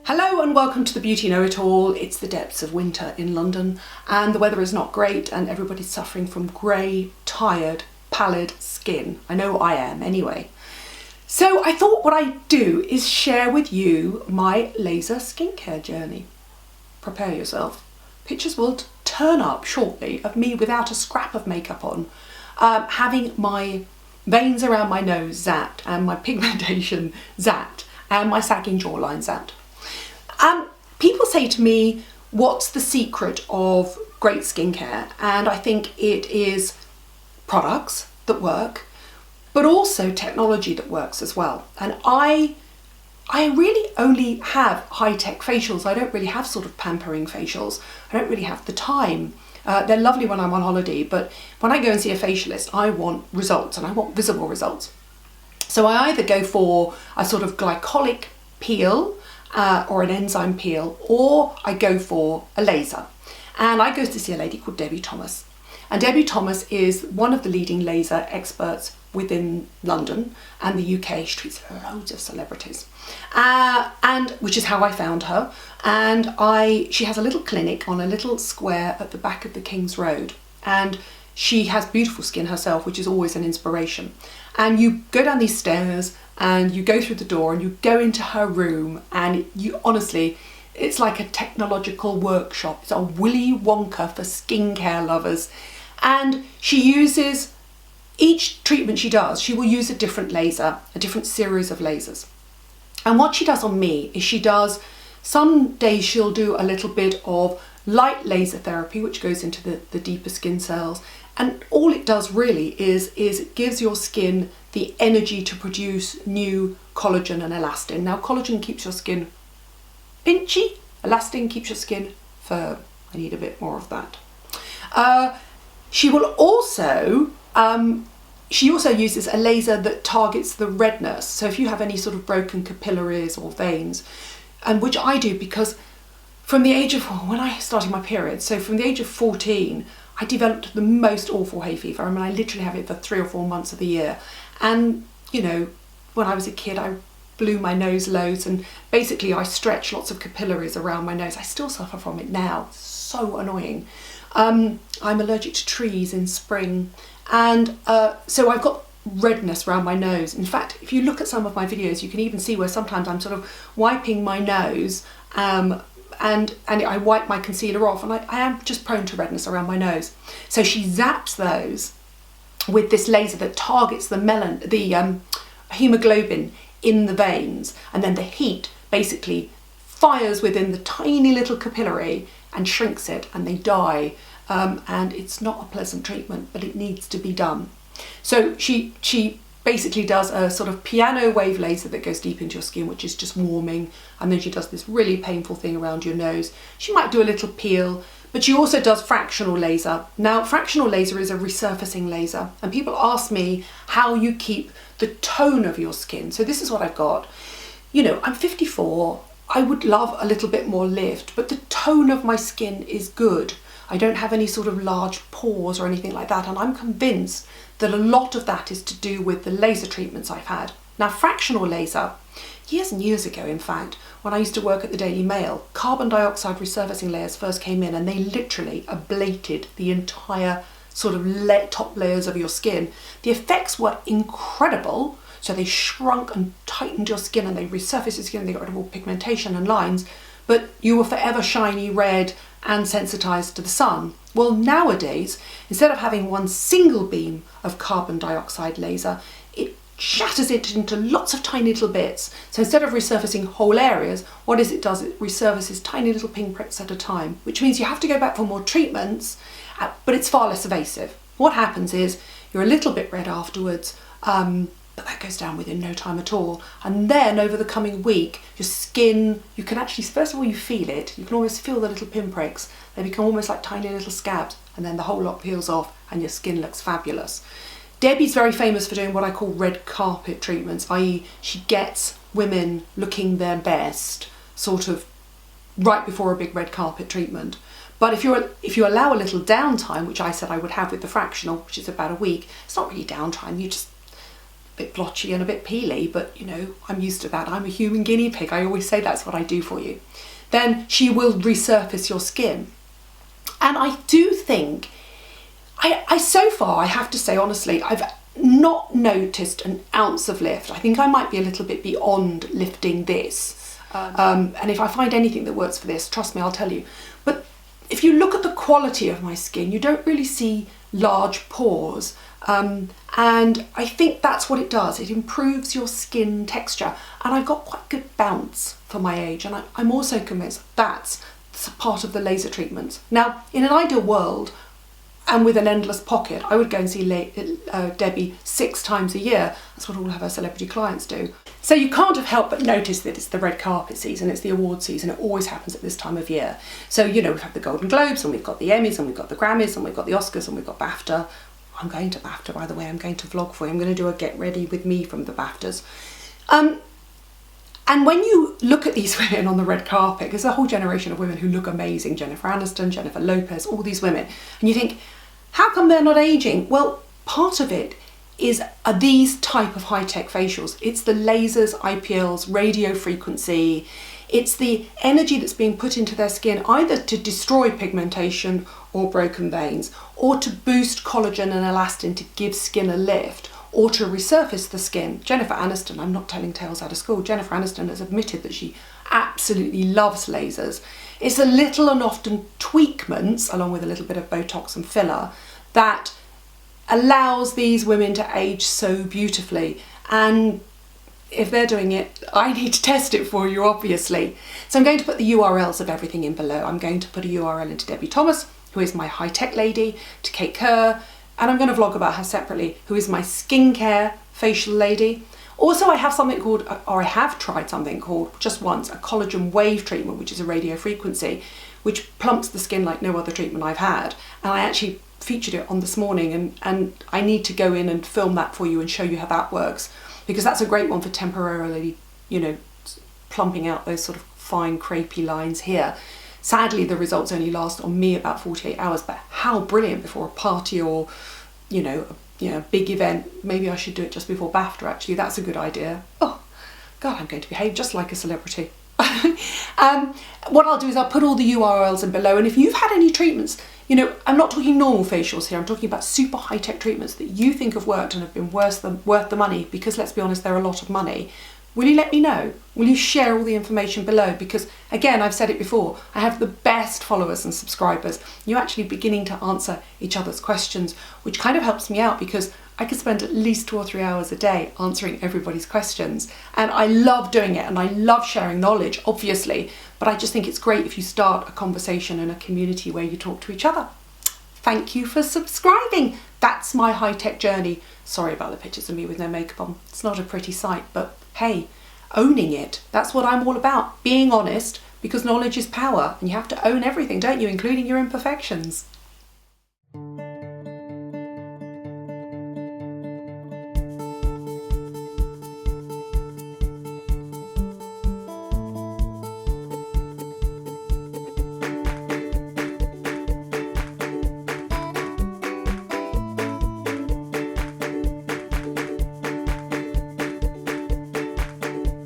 Hello and welcome to the Beauty Know-It-All. It's the depths of winter in London and the weather is not great and everybody's suffering from grey, tired, pallid skin. I know I am anyway. So I thought what I'd do is share with you my laser skincare journey. Prepare yourself. Pictures will turn up shortly of me without a scrap of makeup on, having my veins around my nose zapped and my pigmentation zapped and my sagging jawline zapped. People say to me, what's the secret of great skincare? And I think it is products that work, but also technology that works as well. And I really only have high-tech facials. I don't really have sort of pampering facials. I don't really have the time. They're lovely when I'm on holiday, but when I go and see a facialist, I want results and I want visible results. So I either go for a sort of glycolic peel, or an enzyme peel, or I go for a laser. And I go to see a lady called Debbie Thomas. And Debbie Thomas is one of the leading laser experts within London and the UK. She treats loads of celebrities, and which is how I found her. And she has a little clinic on a little square at the back of the King's Road. And she has beautiful skin herself, which is always an inspiration. And you go down these stairs and you go through the door and you go into her room, and you honestly, it's like a technological workshop. It's a Willy Wonka for skincare lovers. And she uses, each treatment she does, she will use a different laser, a different series of lasers. And what she does on me is some days she'll do a little bit of light laser therapy, which goes into the deeper skin cells. And all it does really is it gives your skin the energy to produce new collagen and elastin. Now, collagen keeps your skin pinchy, elastin keeps your skin firm. I need a bit more of that. She also uses a laser that targets the redness. So if you have any sort of broken capillaries or veins, and which I do because from the age of, when I started my period, so from the age of 14, I developed the most awful hay fever. I mean, I literally have it for 3 or 4 months of the year. And, you know, when I was a kid, I blew my nose loads and basically I stretch lots of capillaries around my nose. I still suffer from it now. It's so annoying. I'm allergic to trees in spring. And so I've got redness around my nose. In fact, if you look at some of my videos, you can even see where sometimes I'm sort of wiping my nose and I wipe my concealer off, and I am just prone to redness around my nose. So she zaps those with this laser that targets the hemoglobin in the veins, and then the heat basically fires within the tiny little capillary and shrinks it, and they die. And it's not a pleasant treatment, but it needs to be done. So she basically does a sort of piano wave laser that goes deep into your skin, which is just warming, and then she does this really painful thing around your nose. She might do a little peel, but she also does fractional laser. Now, fractional laser is a resurfacing laser, and people ask me how you keep the tone of your skin. So this is what I've got. You know, I'm 54, I would love a little bit more lift, but the tone of my skin is good. I don't have any sort of large pores or anything like that, and I'm convinced that a lot of that is to do with the laser treatments I've had. Now, fractional laser, years and years ago, in fact, when I used to work at the Daily Mail, carbon dioxide resurfacing layers first came in, and they literally ablated the entire sort of top layers of your skin. The effects were incredible. So they shrunk and tightened your skin, and they resurfaced your skin, and they got rid of all pigmentation and lines, but you were forever shiny red and sensitized to the sun. Well, nowadays, instead of having one single beam of carbon dioxide laser, it shatters it into lots of tiny little bits. So instead of resurfacing whole areas, what is it does? It resurfaces tiny little pinpricks at a time, which means you have to go back for more treatments, but it's far less evasive. What happens is you're a little bit red afterwards, but that goes down within no time at all. And then over the coming week, your skin, you can actually, first of all, you feel it. You can almost feel the little pinpricks. They become almost like tiny little scabs, and then the whole lot peels off and your skin looks fabulous. Debbie's very famous for doing what I call red carpet treatments, i.e. she gets women looking their best sort of right before a big red carpet treatment. But if you allow a little downtime, which I said I would have with the fractional, which is about a week, it's not really downtime, you just bit blotchy and a bit peely, but you know, I'm used to that. I'm a human guinea pig. I always say that's what I do for you. Then she will resurface your skin. And I do think, I so far, I have to say honestly, I've not noticed an ounce of lift. I think I might be a little bit beyond lifting this. And if I find anything that works for this, trust me, I'll tell you. But if you look at the quality of my skin, you don't really see large pores. And I think that's what it does. It improves your skin texture. And I've got quite good bounce for my age. And I'm also convinced that's part of the laser treatments. Now, in an ideal world, and with an endless pocket, I would go and see Debbie 6 times a year. That's what all of her celebrity clients do. So you can't have helped but notice that it's the red carpet season, it's the award season, it always happens at this time of year. So, you know, we've had the Golden Globes, and we've got the Emmys, and we've got the Grammys, and we've got the Oscars, and we've got BAFTA. I'm going to BAFTA, by the way. I'm going to vlog for you. I'm going to do a get ready with me from the BAFTAs. And when you look at these women on the red carpet, there's a whole generation of women who look amazing. Jennifer Aniston, Jennifer Lopez, all these women. And you think, how come they're not aging? Well, part of it are these type of high-tech facials. It's the lasers, IPLs, radio frequency. It's the energy that's being put into their skin either to destroy pigmentation or broken veins, or to boost collagen and elastin to give skin a lift, or to resurface the skin. Jennifer Aniston, I'm not telling tales out of school, Jennifer Aniston has admitted that she absolutely loves lasers. It's the little and often tweakments, along with a little bit of Botox and filler, that allows these women to age so beautifully. And if they're doing it, I need to test it for you, obviously. So I'm going to put the URLs of everything in below. I'm going to put a URL into Debbie Thomas, who is my high-tech lady, to Kate Kerr, and I'm going to vlog about her separately, who is my skincare facial lady. Also, I have something called, or I have tried something called, just once, a collagen wave treatment, which is a radio frequency, which plumps the skin like no other treatment I've had. And I actually featured it on This Morning, and I need to go in and film that for you and show you how that works, because that's a great one for temporarily, you know, plumping out those sort of fine crepey lines here. Sadly, the results only last on me about 48 hours, but how brilliant before a party or, you know, big event. Maybe I should do it just before BAFTA, actually. That's a good idea. Oh, God, I'm going to behave just like a celebrity. What I'll do is I'll put all the URLs in below, and if you've had any treatments, you know, I'm not talking normal facials here, I'm talking about super high-tech treatments that you think have worked and have been worth the money, because let's be honest, they're a lot of money. Will you let me know? Will you share all the information below? Because again, I've said it before, I have the best followers and subscribers. You're actually beginning to answer each other's questions, which kind of helps me out, because I could spend at least 2 or 3 hours a day answering everybody's questions. And I love doing it, and I love sharing knowledge, obviously, but I just think it's great if you start a conversation and a community where you talk to each other. Thank you for subscribing. That's my high-tech journey. Sorry about the pictures of me with no makeup on. It's not a pretty sight, but hey, owning it. That's what I'm all about. Being honest, because knowledge is power, and you have to own everything, don't you? Including your imperfections.